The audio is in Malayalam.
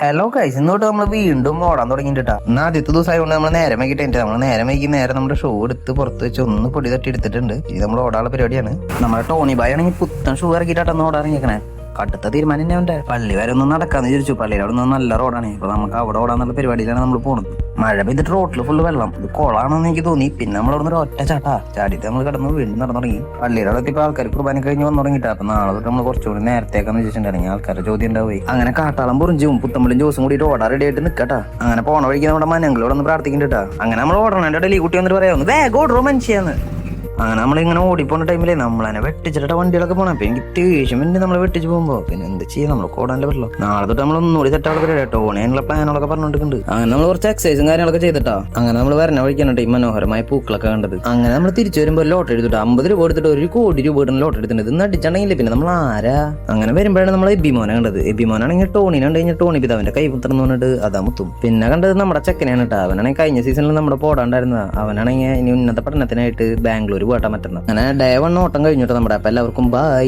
ഹലോ കൈസ്, ഇന്നോട്ട് നമ്മൾ വീണ്ടും ഓടാൻ തുടങ്ങിയിട്ടാ. ഇന്ന് ആദ്യത്തെ ദിവസമായതുകൊണ്ട് നമ്മൾ നേരം വൈകിട്ട് നമ്മൾ നേരെ നമ്മുടെ ഷൂ എടുത്ത് പുറത്ത് വെച്ച് ഒന്ന് പൊടി തട്ടി എടുത്തിട്ടുണ്ട്. ഇത് നമ്മൾ ഓടാനുള്ള പരിപാടിയാണ്. നമ്മുടെ ടോണി ബായ് ആണെങ്കിൽ പുത്തൻ ഷൂ ഇറക്കിയിട്ടാണ് ഓടാറിങ്ങിക്കണേ. കടുത്ത തീരുമാനം തന്നെ അവൻ്റെ. പള്ളി വരെ ഒന്നും നടക്കാന്ന് ചോദിച്ചു. പള്ളിയിൽ അവിടെ നിന്ന് നല്ല റോഡാണ്. ഇപ്പൊ നമുക്ക് അവിടെ ഓടാന്നുള്ള പരിപാടിയിലാണ് നമ്മൾ പോകുന്നത്. മഴ പെയ്തിട്ട് റോട്ടിൽ ഫുള്ള് വെള്ളം. ഇത് കൊളാണെന്ന് എനിക്ക് തോന്നി. പിന്നെ നമ്മളവിടെ നിന്ന് ഒറ്റ ചാടിയിട്ട് നമ്മൾ കിടന്ന് വീണ്ടും നടന്നു തുടങ്ങി. പള്ളിയുടെ അവിടെ ഇപ്പൊ ആൾക്കാർ കുർബാന കഴിഞ്ഞ് വന്നു തുടങ്ങിയിട്ട്. അപ്പൊ നാളെ തൊട്ട് നമ്മൾ കുറച്ചുകൂടി നേരത്തേക്കാന്ന് വെച്ചിട്ടുണ്ടെങ്കിൽ ആൾക്കാരുടെ ചോദ്യം ഉണ്ടാവുകയും അങ്ങനെ കാട്ടാളം പൊറിഞ്ചും പുത്തമ്പളും ജ്യൂസും കൂടി ഓടാൻ റെഡി ആയിട്ട് നിൽക്കട്ടാ. അങ്ങനെ പോണ വഴിക്ക് നമ്മുടെ മനങ്ങളോട് ഒന്ന് പ്രാർത്ഥിക്കുന്നുണ്ടാ. അങ്ങനെ നമ്മൾ ഓടണം. എൻ്റെ ഡൽഹി കുട്ടി വന്നിട്ട് പറയാവുന്നു വേഗം ഓടറോ മനുഷ്യാന്ന്. അങ്ങനെ നമ്മളിങ്ങനെ ഓടിപ്പോണ ടൈമിലേ നമ്മളതിനെ വെട്ടിച്ചിട്ട വണ്ടികളൊക്കെ പോകണം. അപ്പൊ എനിക്ക് ദേഷ്യം വേണ്ടി നമ്മളെ വെട്ടിച്ച് പോകുമ്പോ പിന്നെ എന്ത് ചെയ്യാം, നമ്മൾ ഓടാൻ്റെ പറ്റില്ല. നാളെ തൊട്ട് നമ്മൾ ഒന്നുകൂടി സെറ്റാളെ പരിപാടി ഓണേനുള്ള പ്ലാനുകളൊക്കെ പറഞ്ഞിട്ടുണ്ട്. അങ്ങനെ നമ്മൾ കുറച്ച് എക്സസൈസും കാര്യങ്ങളൊക്കെ ചെയ്തിട്ടാ. അങ്ങനെ നമ്മൾ വരണ വഴിക്കാണ് ഈ മനോഹരമായ പൂക്കളൊക്കെ കണ്ടത്. അങ്ങനെ നമ്മൾ തിരിച്ചു വരുമ്പോൾ ലോട്ട് എടുത്തിട്ട് 50 രൂപ എടുത്തിട്ട് 1 കോടി രൂപ ഇടുന്ന ലോട്ട് എടുത്തിട്ടുണ്ട്. ഇത് അടിച്ചിട്ടുണ്ടെങ്കിൽ പിന്നെ നമ്മൾ ആരാ. അങ്ങനെ വരുമ്പോഴാണ് നമ്മൾ എബിമോനെ കണ്ടത്. എബിമോനാണെങ്കിൽ ടോണിനെ കണ്ടു കഴിഞ്ഞാൽ ടോണി പിതാവിന്റെ കൈപുത്രം എന്ന് പറഞ്ഞിട്ട് അതാ മുത്തും. പിന്നെ കണ്ടത് നമ്മുടെ ചെക്കനെയാണ് കേട്ടോ. അവനാണെങ്കിൽ കഴിഞ്ഞ സീസണിൽ നമ്മുടെ പോടാണ്ടായിരുന്ന. അവനാണെങ്കിൽ ഇനി ഉന്നത പഠനത്തിനായിട്ട് ബാംഗ്ലൂർ പോട്ടാൻ പറ്റുന്നത്. അങ്ങനെ ഡേ 1 ഓട്ടം കഴിഞ്ഞിട്ട് നമ്മുടെ. അപ്പം എല്ലാവർക്കും ബൈ.